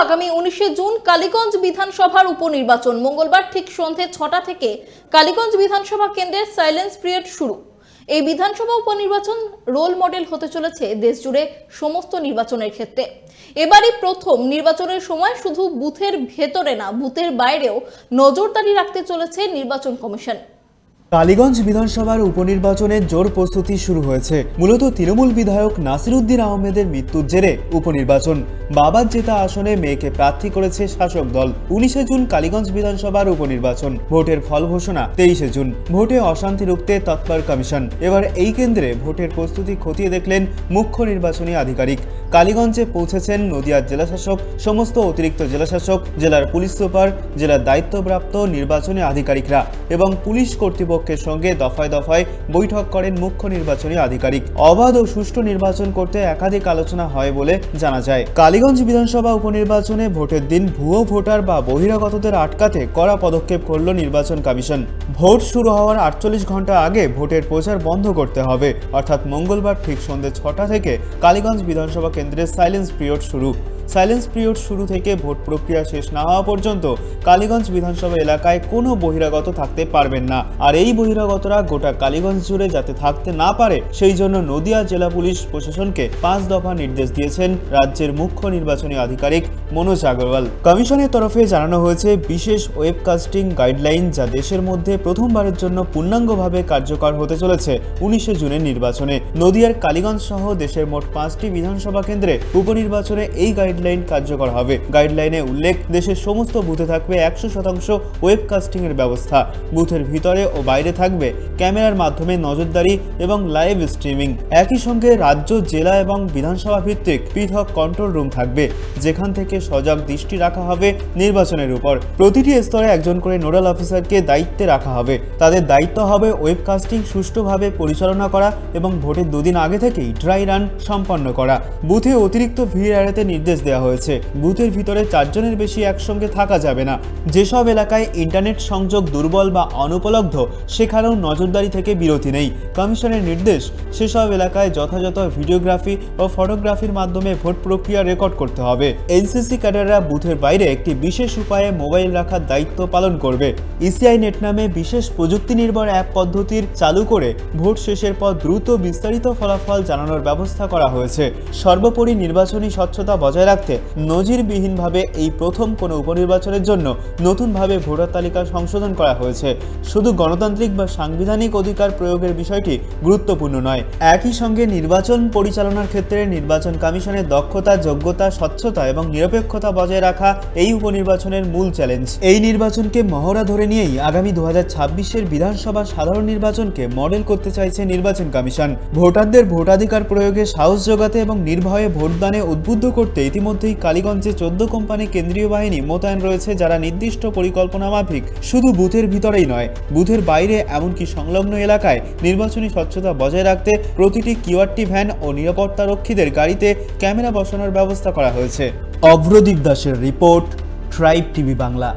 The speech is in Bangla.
আগামী 19 জুন কালীগঞ্জ বিধানসভার উপনির্বাচন। মঙ্গলবার ঠিক সন্ধ্যে 6টা থেকে কালীগঞ্জ বিধানসভা কেন্দ্রের সাইলেন্স পিরিয়ড শুরু। এই বিধানসভা উপনির্বাচন রোল মডেল হতে চলেছে দেশজুড়ে সমস্ত নির্বাচনের ক্ষেত্রে। এবারই প্রথম নির্বাচনের সময় শুধু বুথের ভেতরে না, বুথের বাইরেও নজরদারি রাখতে চলেছে নির্বাচন কমিশন। কালীগঞ্জ বিধানসভার উপনির্বাচনের জোর প্রস্তুতি শুরু হয়েছে। মূলত তৃণমূল বিধায়ক নাসিরউদ্দিন আহমেদের মৃত্যুর জেরে উপনির্বাচন। বাবার জেতা আসনে মেয়েকে প্রার্থী করেছে শাসক দল। 19 জুন কালীগঞ্জ বিধানসভার উপনির্বাচন। ভোটের ফল ঘোষণা 23 জুন। ভোটে অশান্তি রুখতে তৎপর কমিশন। এবার এই কেন্দ্রে ভোটের প্রস্তুতি খতিয়ে দেখলেন মুখ্য নির্বাচনী আধিকারিক। কালীগঞ্জে পৌঁছেছেন নদিয়ার জেলাশাসক, সমস্ত অতিরিক্ত জেলাশাসক, জেলার পুলিশ সুপার, জেলার দায়িত্বপ্রাপ্ত নির্বাচনী আধিকারিকরা এবং পুলিশ কর্তৃপক্ষের সঙ্গে দফায় দফায় বৈঠক করেন মুখ্য নির্বাচনী আধিকারিক। অবাধ ও সুষ্ঠু নির্বাচন করতে একাধিক আলোচনা হয় বলে জানা যায়। কালীগঞ্জ বিধানসভা উপনির্বাচনে ভোটের দিন ভুয়ো ভোটার বা বহিরাগতদের আটকাতে কড়া পদক্ষেপ করল নির্বাচন কমিশন। ভোট শুরু হওয়ার 48 ঘন্টা আগে ভোটের প্রচার বন্ধ করতে হবে, অর্থাৎ মঙ্গলবার ঠিক সন্ধ্যে 6টা থেকে কালীগঞ্জ বিধানসভা কেন্দ্রের সাইলেন্স পিরিয়ড শুরু। সাইলেন্স পিরিয়ড শুরু থেকে ভোট প্রক্রিয়া শেষ না হওয়া পর্যন্ত কালীগঞ্জ বিধানসভা এলাকায় কোনো বহিরাগত থাকতে পারবেন না। আর এই বহিরাগতরা গোটা কালীগঞ্জ জুড়ে যাতে থাকতে না পারে সেই জন্য নদিয়া জেলা পুলিশ প্রশাসনকে 5 দফা নির্দেশ দিয়েছেন রাজ্যের মুখ্য নির্বাচনী আধিকারিক মনোজ আগরওয়াল। কমিশনের তরফে জানানো হয়েছে বিশেষ ওয়েবকাস্টিং গাইডলাইন, যা দেশের মধ্যে প্রথমবারের জন্য পূর্ণাঙ্গভাবে কার্যকর হতে চলেছে 19 জুনের নির্বাচনে। নদিয়ার কালীগঞ্জ সহ দেশের মোট 5টি বিধানসভা কেন্দ্রে উপনির্বাচনে এই গাইডলাইন কার্যকর হবে। গাইডলাইনে উল্লেখ, দেশের সমস্ত বুথে থাকবে 100% ওয়েবকাস্টিং এর ব্যবস্থা। বুথের ভিতরে ও বাইরে থাকবে ক্যামেরার মাধ্যমে নজরদারি এবং লাইভ স্ট্রিমিং। একই সঙ্গে রাজ্য, জেলা এবং বিধানসভা ভিত্তিক পৃথক কন্ট্রোল রুম থাকবে, যেখান থেকে সজাগ দৃষ্টি রাখা হবে নির্বাচনের উপর। প্রতিটি স্তরে একজন করে নোডাল অফিসারকে দায়িত্বে রাখা হবে। তাদের দায়িত্ব হবে ওয়েবকাস্টিং সুষ্ঠুভাবে পরিচালনা করা এবং ভোটের 2 দিন আগে থেকেই ড্রাই রান সম্পন্ন করা। বুথে অতিরিক্ত ভিড় এড়াতে নির্দেশ দেওয়া হয়েছে। বুথের ভিতরে 4 জনের বেশি একসঙ্গে থাকা যাবে না। যেসব এলাকায় ইন্টারনেট সংযোগ দুর্বল বা অনুপলব্ধ, সেখানেও নজরদারি থেকে বিরতি নেই। কমিশনের নির্দেশ, সেসব এলাকায় যথাযথ ভিডিওগ্রাফি ও ফটোগ্রাফির মাধ্যমে ভোট প্রক্রিয়া রেকর্ড করতে হবে। এনসিসি ক্যাডাররা বুথের বাইরে একটি বিশেষ উপায়ে মোবাইল রাখার দায়িত্ব পালন করবে। ইসিআই নেট নামে বিশেষ প্রযুক্তি নির্ভর অ্যাপ পদ্ধতির চালু করে ভোট শেষের পর দ্রুত বিস্তারিত ফলাফল জানানোর ব্যবস্থা করা হয়েছে। সর্বোপরি নির্বাচনী স্বচ্ছতা বজায় রাখতে নজিরবিহীনভাবে এই প্রথম কোনো উপনির্বাচনের জন্য নতুনভাবে ভোটার তালিকা সংশোধন করা হয়েছে। শুধু গণতান্ত্রিক বা সাংবিধানিক অধিকার প্রয়োগের বিষয়টি গুরুত্বপূর্ণ নয়, একই সঙ্গে নির্বাচন পরিচালনার ক্ষেত্রে নির্বাচন কমিশনের দক্ষতা, যোগ্যতা, স্বচ্ছতা এবং নিরপেক্ষতা বজায় রাখা এই উপনির্বাচনের মূল চ্যালেঞ্জ। এই নির্বাচনকে মহড়া ধরে নিয়েই আগামী 2026-এর বিধানসভা সাধারণ নির্বাচনকে মডেল করতে চাইছে নির্বাচন কমিশন। ভোটারদের ভোটাধিকার প্রয়োগে সাহস যোগাতে এবং নির্ভয়ে ভোটদানে উদ্বুদ্ধ করতে ইতিমধ্যেই কালীগঞ্জে 14 কোম্পানি কেন্দ্রীয় বাহিনী মোতায়েন রয়েছে, যারা নির্দিষ্ট পরিকল্পনা মাফিক শুধু বুথের ভিতরেই নয়, বুথের বাইরে এমনকি সংলগ্ন এলাকায় নির্বাচনী স্বচ্ছতা বজায় রাখতে প্রতিটি কিউআরটি ভ্যান ও নিরাপত্তারক্ষীদের গাড়িতে ক্যামেরা বসানোর ব্যবস্থা করা হয়েছে। অভ্রদীপ দাসের রিপোর্ট, ট্রাইব টিভি বাংলা।